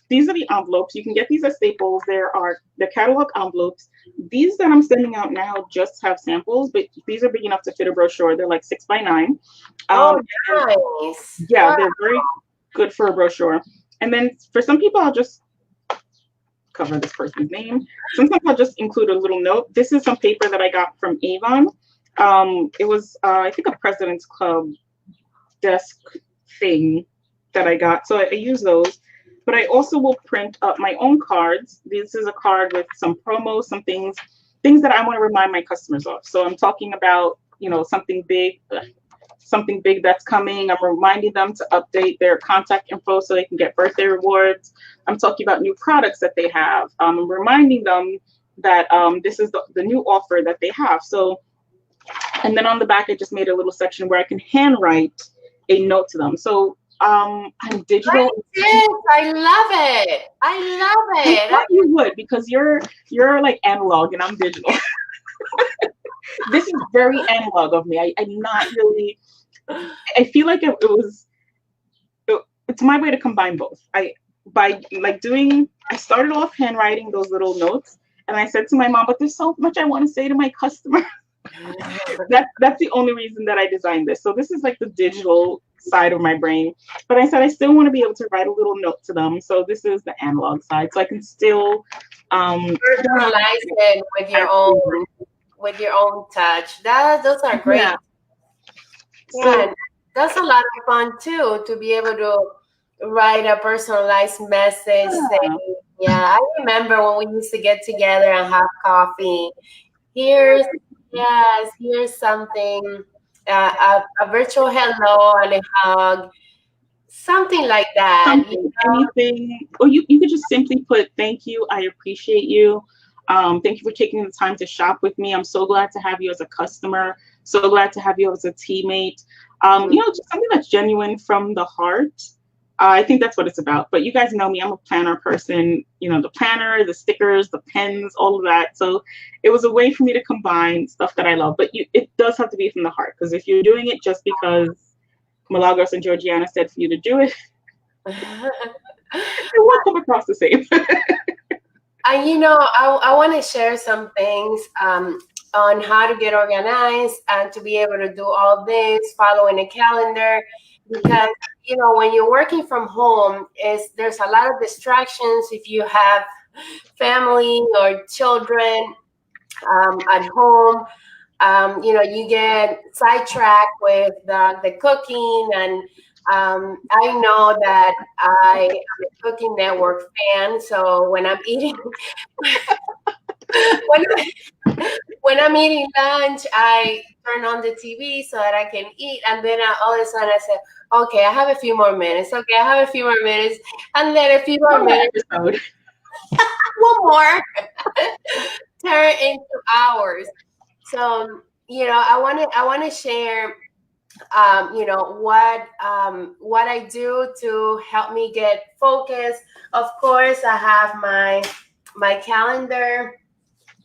the envelopes. You can get these at Staples. There are the catalog envelopes. These that I'm sending out now just have samples, but these are big enough to fit a brochure. They're like 6x9. Oh, nice. Yeah, Wow. they're very good for a brochure. And then for some people, I'll just cover this person's name. Sometimes I'll just include a little note. This is some paper that I got from Avon. It was, I think, a President's Club desk thing that I got. So I use those. But I also will print up my own cards. This is a card with some promos, some things that I want to remind my customers of. So I'm talking about, something big that's coming. I'm reminding them to update their contact info so they can get birthday rewards. I'm talking about new products that they have. I'm reminding them that this is the new offer that they have. So, and then on the back, I just made a little section where I can handwrite a note to them. So I'm digital. I love it. I love it. I thought you would, because you're like analog and I'm digital. This is very analog of me. I'm not really. I feel like it's my way to combine both. I started off handwriting those little notes, and I said to my mom, but there's so much I want to say to my customer. That's the only reason that I designed this. So this is like the digital side of my brain, but I said I still want to be able to write a little note to them. So this is the analog side, so I can still personalize it with your own touch. Those are great. Yeah. So that's a lot of fun too, to be able to write a personalized message. I remember when we used to get together and have coffee. Here's something, a virtual hello and a hug, something like that. Anything, or you could just simply put, thank you, I appreciate you. Thank you for taking the time to shop with me. I'm so glad to have you as a customer. So glad to have you as a teammate. Just something that's genuine from the heart. I think that's what it's about. But you guys know me, I'm a planner person. The planner, the stickers, the pens, all of that. So it was a way for me to combine stuff that I love. But it does have to be from the heart, because if you're doing it just because Milagros and Georgiana said for you to do it, it won't come across the same. I want to share some things on how to get organized and to be able to do all this, following a calendar, because when you're working from home, there's a lot of distractions. If you have family or children at home, you get sidetracked with the cooking. And I know that I am a Cooking Network fan, so when I'm eating when I'm eating lunch, I turn on the TV so that I can eat, and then all of a sudden I said, okay, I have a few more minutes. Okay, I have a few more minutes, and then a few more minutes. One more turn into hours. So I want to share what I do to help me get focused. Of course, I have my calendar,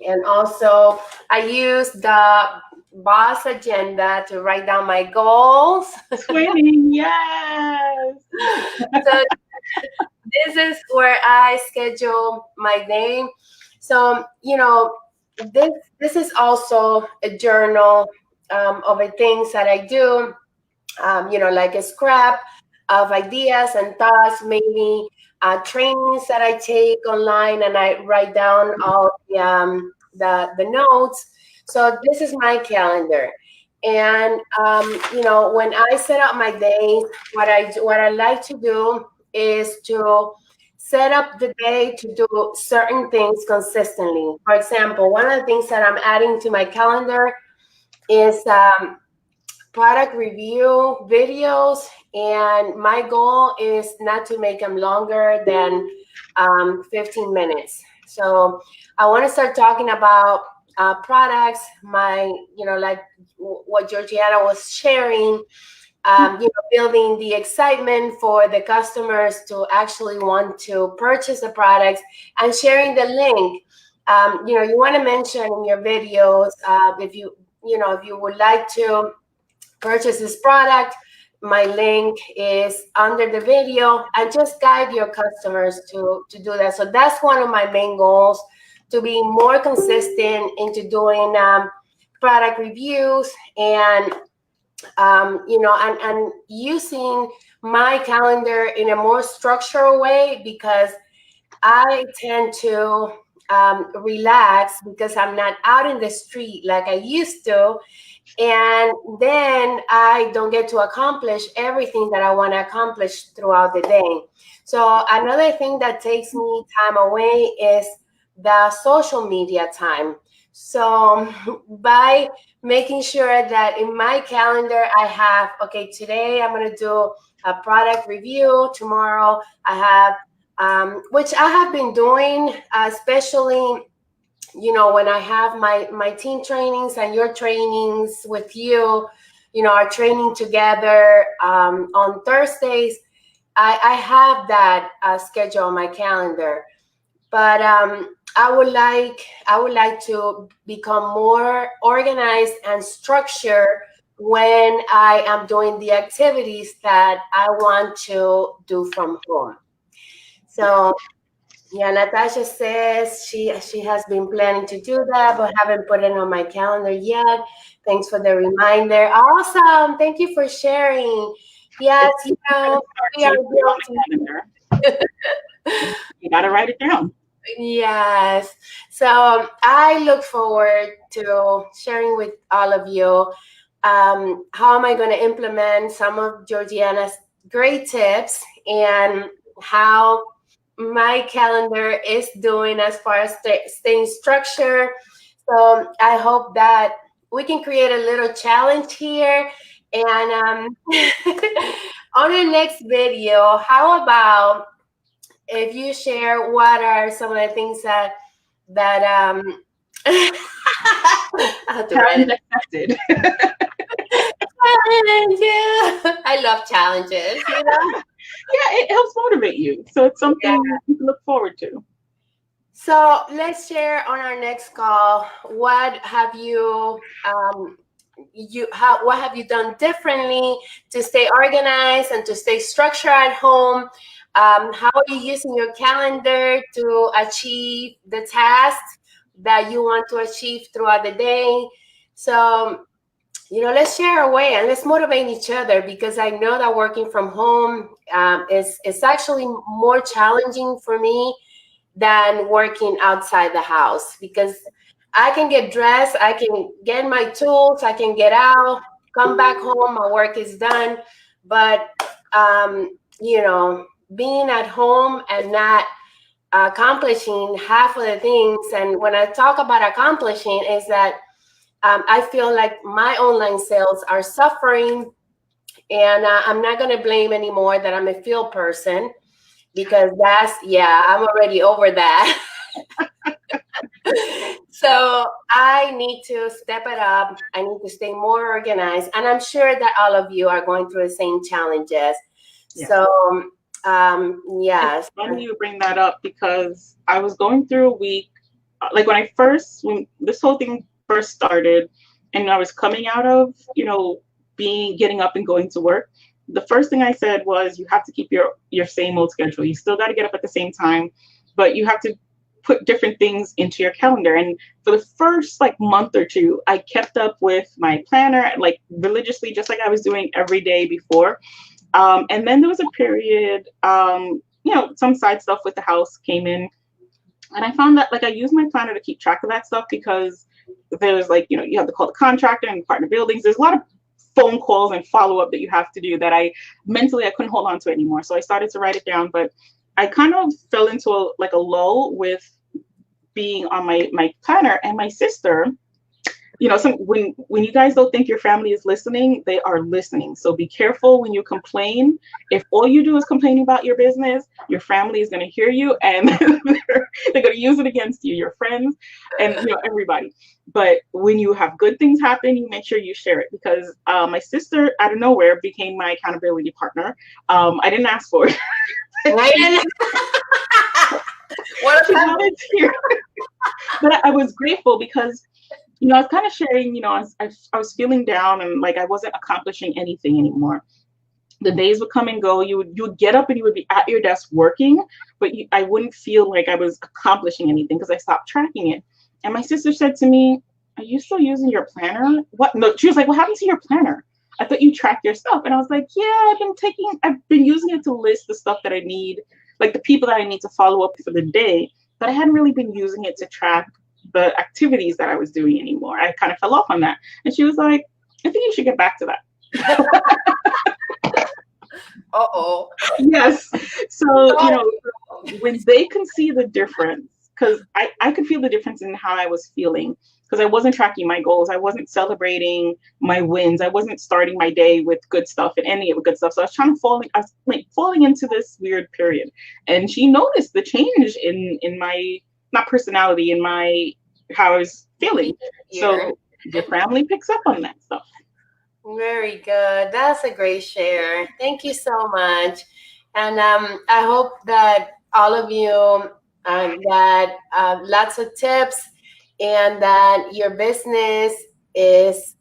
and also I use the boss agenda to write down my goals. Swimming, yes. So this is where I schedule my day. So this is also a journal of the things that I do, like a scrap of ideas and thoughts, maybe trainings that I take online, and I write down all the notes. So this is my calendar. And when I set up my days, what I like to do is to set up the day to do certain things consistently. For example, one of the things that I'm adding to my calendar is product review videos, and my goal is not to make them longer than 15 minutes. So I want to start talking about products, like what Georgiana was sharing, building the excitement for the customers to actually want to purchase the products, and sharing the link. You want to mention in your videos, if you would like to purchase this product, my link is under the video, and just guide your customers to do that. So that's one of my main goals, to be more consistent into doing product reviews, and and using my calendar in a more structural way, because I tend to relax because I'm not out in the street like I used to. And then I don't get to accomplish everything that I want to accomplish throughout the day. So another thing that takes me time away is the social media time. So by making sure that in my calendar I have, okay, today I'm going to do a product review. Tomorrow I have, which I have been doing, especially when I have my team trainings and your trainings with you, our training together on Thursdays. I have that schedule on my calendar, but I would like to become more organized and structured when I am doing the activities that I want to do from home. So yeah, Natasha says she has been planning to do that, but haven't put it on my calendar yet. Thanks for the reminder. Awesome. Thank you for sharing. Yes, It's a start we to are put it on guilty. the calendar. You gotta write it down. Yes. So I look forward to sharing with all of you how am I going to implement some of Georgiana's great tips and how my calendar is doing as far as staying structured. So I hope that we can create a little challenge here. And on our next video, how about if you share what are some of the things that I have to write it. Challenge accepted. Challenge, yeah. I love challenges, Yeah, it helps motivate you. So it's Yeah. something you can look forward to. So let's share on our next call. What have what have you done differently to stay organized and to stay structured at home? How are you using your calendar to achieve the tasks that you want to achieve throughout the day? So let's share our way and let's motivate each other, because I know that working from home is actually more challenging for me than working outside the house, because I can get dressed, I can get my tools, I can get out, come back home, my work is done. But, being at home and not accomplishing half of the things. And when I talk about accomplishing, is that I feel like my online sales are suffering, and I'm not going to blame anymore that I'm a field person, because I'm already over that. So I need to step it up. I need to stay more organized. And I'm sure that all of you are going through the same challenges. Yes. So, yes. It's funny you bring that up, because I was going through a week, like when this whole thing first started and I was coming out of, getting up and going to work. The first thing I said was, you have to keep your same old schedule. You still got to get up at the same time, but you have to put different things into your calendar. And for the first month or two, I kept up with my planner religiously, just like I was doing every day before. And then there was a period, some side stuff with the house came in, and I found that I use my planner to keep track of that stuff, because there's you have to call the contractor and partner buildings. There's a lot of phone calls and follow up that you have to do that I couldn't hold on to anymore. So I started to write it down, but I kind of fell into a lull with being on my planner. And my sister, when you guys don't think your family is listening, they are listening. So be careful when you complain. If all you do is complaining about your business, your family is going to hear you, and they're going to use it against you, your friends, and everybody. But when you have good things happen, you make sure you share it, because my sister out of nowhere became my accountability partner. I didn't ask for it. What a volunteer. But I was grateful, because I was kind of sharing, I was feeling down, and I wasn't accomplishing anything anymore. The days would come and go. You would get up and you would be at your desk working, but I wouldn't feel like I was accomplishing anything, because I stopped tracking it. And my sister said to me, "Are you still using your planner?" What? No, she was like, "What happened to your planner? I thought you tracked your stuff." And I was like, "Yeah, I've been using it to list the stuff that I need like the people that I need to follow up for the day, but I hadn't really been using it to track the activities that I was doing anymore. I kind of fell off on that. And she was like, I think you should get back to that. Uh-oh. Yes. So, when they can see the difference, because I could feel the difference in how I was feeling, because I wasn't tracking my goals. I wasn't celebrating my wins. I wasn't starting my day with good stuff and any of the good stuff. So I was like falling into this weird period. And she noticed the change in my, not personality, in my, how I was feeling. So your family picks up on that stuff. Very good. That's a great share. Thank you so much. And I hope that all of you got lots of tips, and that your business is,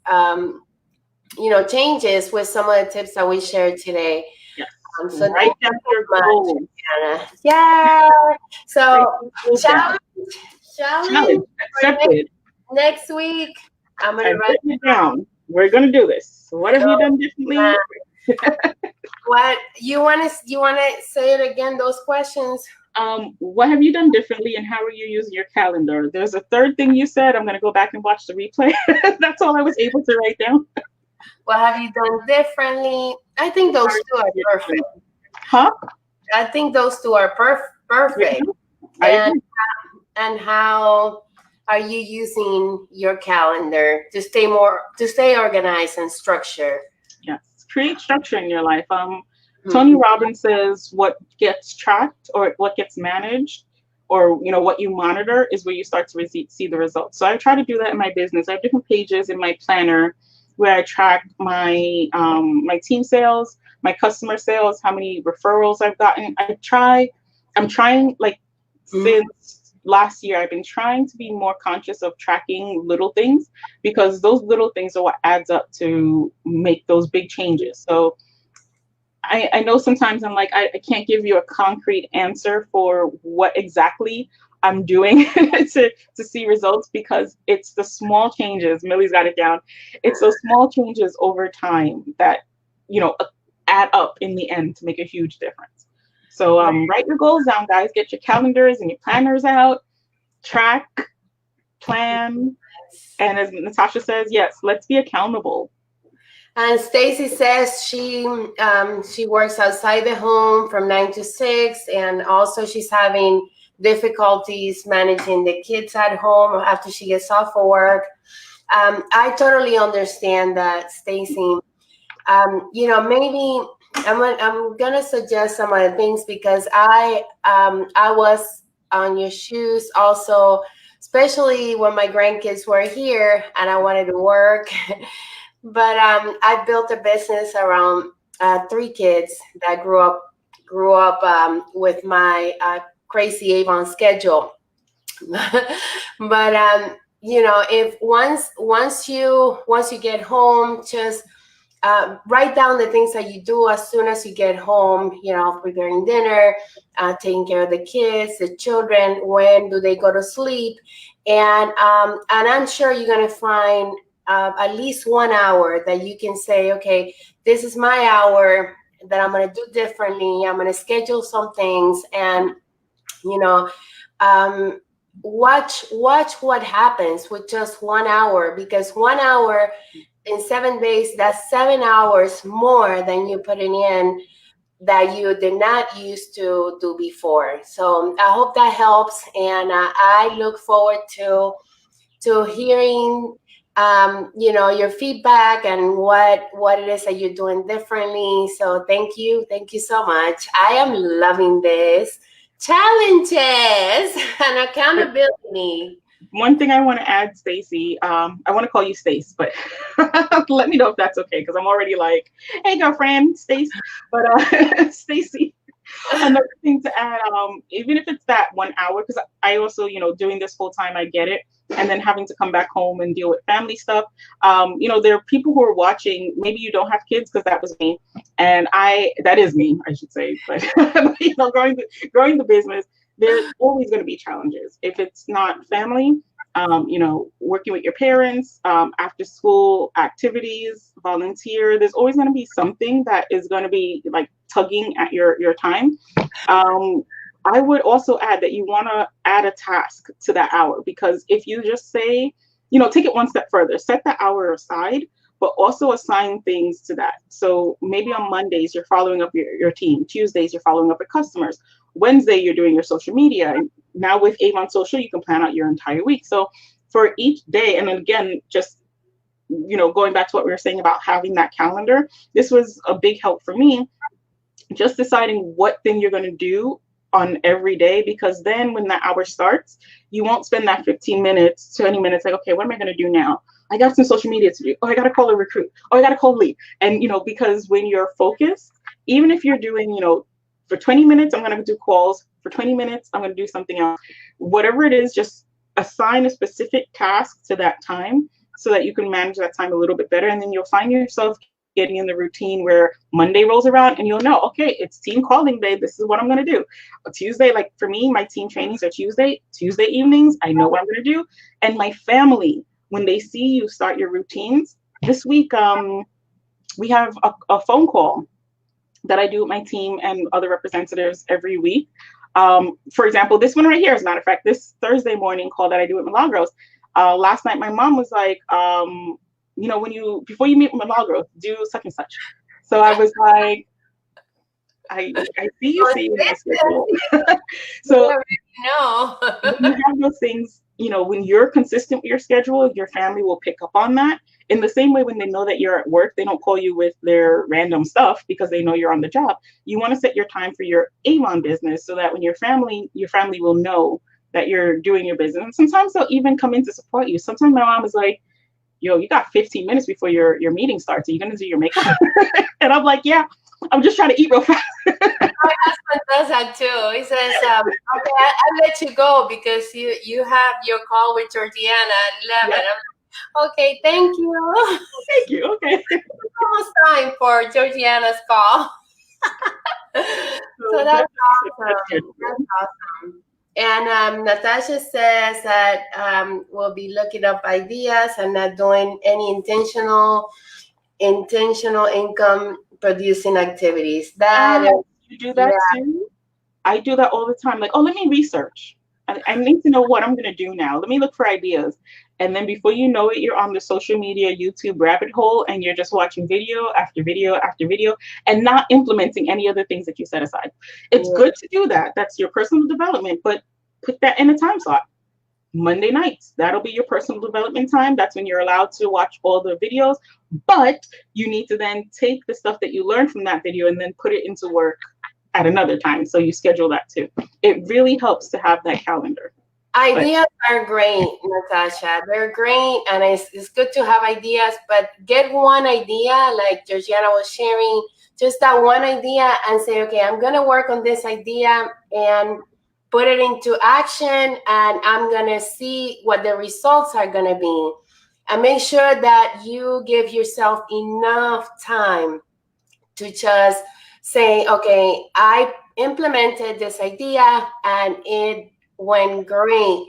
changes with some of the tips that we shared today. Yes. So write down your goals. Anna. Yeah. So challenge accepted. Next week. I'm gonna write it down. We're gonna do this. So what have you done differently? What you want to say it again? Those questions. What have you done differently, and how are you using your calendar? There's a third thing you said. I'm gonna go back and watch the replay. That's all I was able to write down. What have you done differently? I think those two are perfect. Huh? I think those two are perfect. And how are you using your calendar to stay organized and structured? Yes, create structure in your life. Tony Robbins says what gets tracked or what gets managed, or what you monitor, is where you start to see the results. So I try to do that in my business. I have different pages in my planner where I track my my team sales, my customer sales, how many referrals I've gotten. I'm trying, like, since last year, I've been trying to be more conscious of tracking little things, because those little things are what adds up to make those big changes. So I know sometimes I'm like, I can't give you a concrete answer for what exactly I'm doing to see results, because it's the small changes. Millie's got it down. It's those small changes over time that, add up in the end to make a huge difference. So write your goals down, guys. Get your calendars and your planners out. Track, plan, and as Natasha says, yes, let's be accountable. And Stacy says she works outside the home from 9 to 6, and also she's having difficulties managing the kids at home after she gets off of work. I totally understand that, Stacy. Maybe I'm gonna suggest some of the things, because I was on your shoes also, especially when my grandkids were here and I wanted to work. But I built a business around 3 kids that grew up with my crazy Avon schedule. But if once you get home, just write down the things that you do as soon as you get home. Preparing dinner, taking care of the kids, the children. When do they go to sleep? And I'm sure you're gonna find at least 1 hour that you can say, okay, this is my hour that I'm going to do differently. I'm going to schedule some things, and watch what happens with just 1 hour, because 1 hour in 7 days, that's 7 hours more than you putting in that you did not used to do before. So I hope that helps, and I look forward to hearing your feedback and what it is that you're doing differently. So thank you so much. I am loving this challenges and accountability. One thing I want to add, Stacy, I want to call you Stace, but let me know if that's okay, because I'm already like, hey girlfriend, Stace. But Stacy, another thing to add, even if it's that 1 hour, because I also, doing this full time, I get it. And then having to come back home and deal with family stuff. There are people who are watching. Maybe you don't have kids, because that was me. And that is me, I should say. But, growing the business, there's always going to be challenges. If it's not family, working with your parents, after school activities, volunteer. There's always going to be something that is going to be like tugging at your time. I would also add that you want to add a task to that hour, because if you just say, take it one step further, set that hour aside, but also assign things to that. So maybe on Mondays, you're following up your team. Tuesdays, you're following up with customers. Wednesday, you're doing your social media. And now with Avon Social, you can plan out your entire week. So for each day, and then again, just, going back to what we were saying about having that calendar, this was a big help for me, just deciding what thing you're going to do on every day, because then when that hour starts, you won't spend that 15 minutes, 20 minutes like, okay, what am I going to do now? I got some social media to do. Oh, I got to call a recruit. Oh, I got to call lead. And, because when you're focused, even if you're doing, for 20 minutes, I'm going to do calls. For 20 minutes, I'm going to do something else. Whatever it is, just assign a specific task to that time so that you can manage that time a little bit better. And then you'll find yourself getting in the routine where Monday rolls around and you'll know, okay, it's team calling day. This is what I'm going to do. Tuesday, like for me, my team trainings are Tuesday evenings. I know what I'm going to do. And my family, when they see you start your routines, this week, we have a phone call that I do with my team and other representatives every week. For example, this one right here, as a matter of fact, this Thursday morning call that I do with Milagros. Last night, my mom was like, before you meet with Milagros, do such and such. So I was like, I see you seeing my schedule. So when you have those things, when you're consistent with your schedule, your family will pick up on that. In the same way, when they know that you're at work, they don't call you with their random stuff because they know you're on the job. You want to set your time for your Avon business so that when your family will know that you're doing your business. And sometimes they'll even come in to support you. Sometimes my mom is like, yo, you got 15 minutes before your meeting starts. Are you going to do your makeup? And I'm like, yeah, I'm just trying to eat real fast. My husband does that too. He says, okay, I'll let you go because you have your call with Georgiana at 11. Yeah. Okay, thank you. Thank you. Okay. It's almost time for Georgiana's call. So that's awesome. That's awesome. And Natasha says that we'll be looking up ideas and not doing any intentional income producing activities. You do that too? I do that all the time. Like, let me research. I need to know what I'm going to do now. Let me look for ideas. And then before you know it, you're on the social media YouTube rabbit hole and you're just watching video after video after video and not implementing any other things that you set aside. It's good to do that. That's your personal development, but put that in a time slot. Monday nights, that'll be your personal development time. That's when you're allowed to watch all the videos, but you need to then take the stuff that you learned from that video and then put it into work at another time. So you schedule that too. It really helps to have that calendar. Ideas are great, Natasha. They're great, and it's good to have ideas, but get one idea, like Georgiana was sharing, just that one idea and say, okay, I'm going to work on this idea and put it into action, and I'm going to see what the results are going to be. And make sure that you give yourself enough time to just say, okay, I implemented this idea and it went great.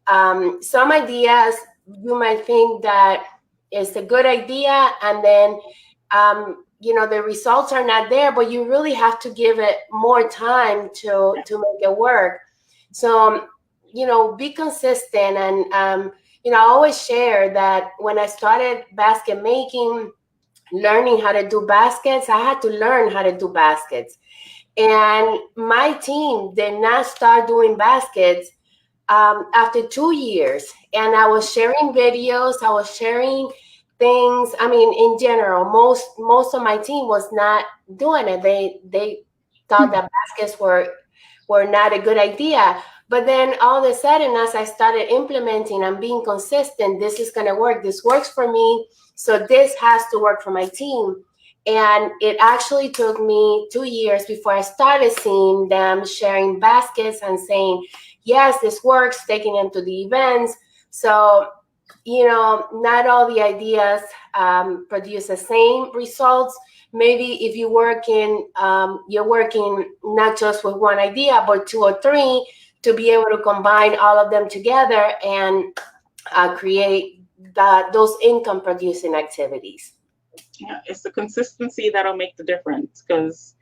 Some ideas you might think that it's a good idea, and then the results are not there, but you really have to give it more time to make it work. So be consistent. And I always share that when I started basket making, learning how to do baskets, I had to learn how to do baskets. And my team did not start doing baskets after 2 years. And I was sharing videos, I was sharing things. I mean, in general, most of my team was not doing it. They thought that baskets were not a good idea. But then all of a sudden, as I started implementing and being consistent, this is going to work. This works for me. So this has to work for my team. And it actually took me 2 years before I started seeing them sharing baskets and saying, yes, this works, taking them to the events. So, not all the ideas produce the same results. Maybe if you're working not just with one idea, but 2 or 3 to be able to combine all of them together and create those income producing activities. Yeah, it's the consistency that'll make the difference. Because,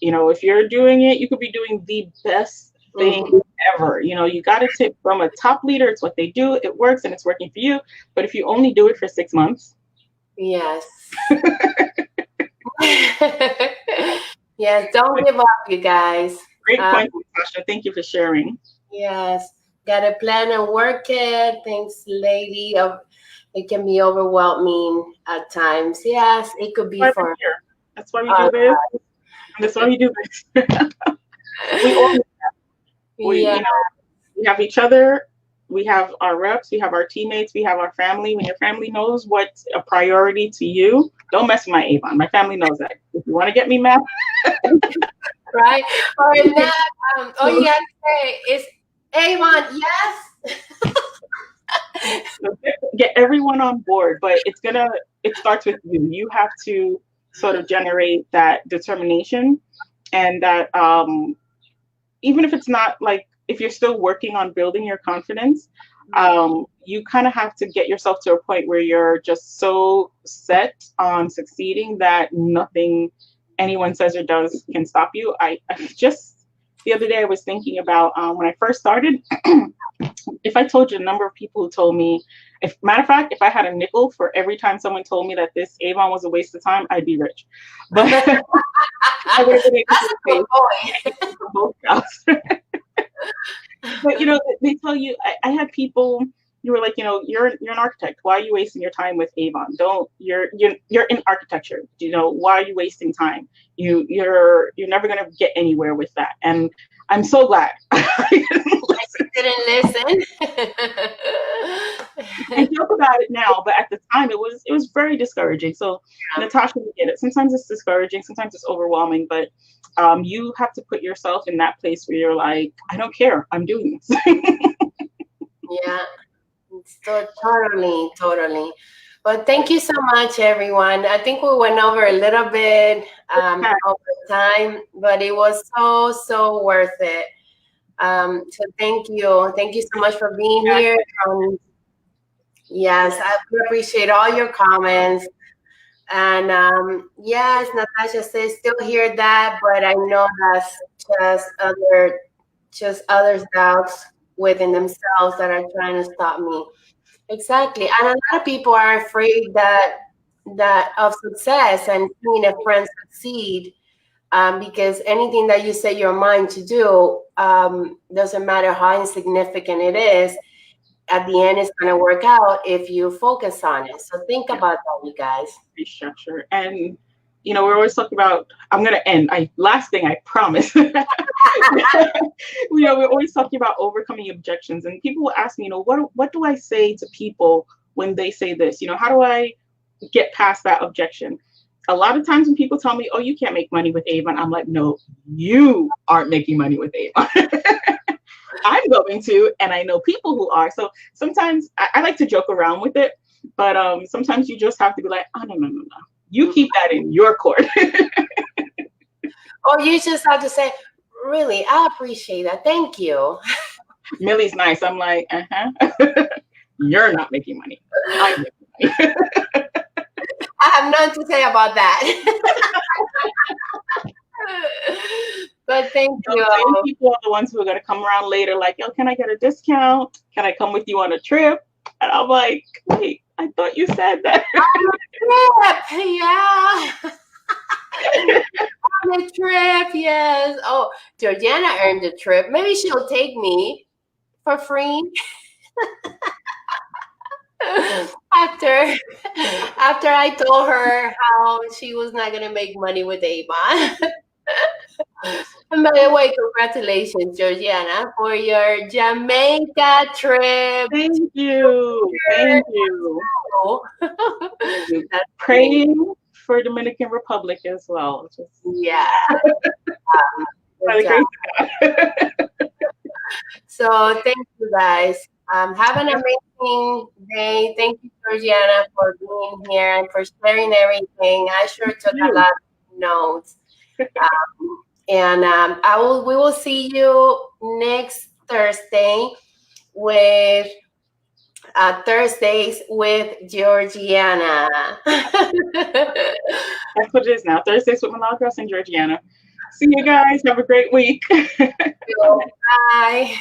if you're doing it, you could be doing the best thing Mhm. ever. You got to tip from a top leader. It's what they do. It works and it's working for you. But if you only do it for 6 months, Yes. Yes, don't give up, you guys. great Um, point, Natasha. Thank you for sharing. yes, gotta plan and work it. Thanks, lady. It can be overwhelming at times. Yes, it could be That's why we're for here. That's why we us. do this. And that's why we do this. We all Yeah, we have each other, we have our reps, we have our teammates, we have our family. When your family knows what's a priority to you, don't mess with my Avon. My family knows that. If you want to get me mad, right. Or not. All you gotta say is, Avon, yes. get everyone on board. But it starts with you. You have to sort of generate that determination, and that even if it's not like, if you're still working on building your confidence, you kind of have to get yourself to a point where you're just so set on succeeding that nothing anyone says or does can stop you. I just the other day I was thinking about when I first started. If I told you the number of people who told me, if matter of fact, if I had a nickel for every time someone told me that this Avon was a waste of time, I'd be rich. But I would have been able That's to a good say point. for both jobs. But they tell you. I had people. You were like, you're an architect. Why are you wasting your time with Avon? Don't you're in architecture. Why are you wasting time? You're never gonna get anywhere with that. And I'm so glad. Didn't listen. I joke about it now, but at the time it was very discouraging. So Natasha, we get it. Sometimes it's discouraging, sometimes it's overwhelming, but you have to put yourself in that place where you're like, I don't care, I'm doing this. Yeah, so totally. But thank you so much, everyone. I think we went over a little bit over time, but it was so worth it. So thank you. Thank you so much for being here. Yes, I appreciate all your comments. And yes, Natasha says still hear that, but I know that's just others' doubts within themselves that are trying to stop me. Exactly. And a lot of people are afraid that of success and seeing a friend succeed, because anything that you set your mind to do, doesn't matter how insignificant it is, at the end it's going to work out if you focus on it. So think about that, you guys. Restructure. And we're always talking about, I'm going to end. Last thing, I promise. We're always talking about overcoming objections, and people will ask me, what do I say to people when they say this? How do I get past that objection? A lot of times when people tell me, oh, you can't make money with Avon, I'm like, no, you aren't making money with Avon. I'm going to, and I know people who are. So sometimes I like to joke around with it, but sometimes you just have to be like, oh, no. You keep that in your court. Or you just have to say, really, I appreciate that. Thank you. Millie's nice. I'm like, you're not making money. I'm making money. I have nothing to say about that. But thank you. Same people are the ones who are going to come around later like, yo, can I get a discount? Can I come with you on a trip? And I'm like, wait, I thought you said that. Yeah. On a trip, yes. Oh, Georgiana earned a trip. Maybe she'll take me for free. after I told her how she was not gonna make money with Avon. And by the way, congratulations, Georgiana, for your Jamaica trip. Thank you. Thank you. That's praying for Dominican Republic as well. Yeah. By the grace of God. So thank you guys. Have an amazing day. Thank you, Georgiana, for being here and for sharing everything. I sure took a lot of notes. And we will see you next Thursday with Thursdays with Georgiana. That's what it is now. Thursdays with Milagros and Georgiana. See you guys. Have a great week. Bye.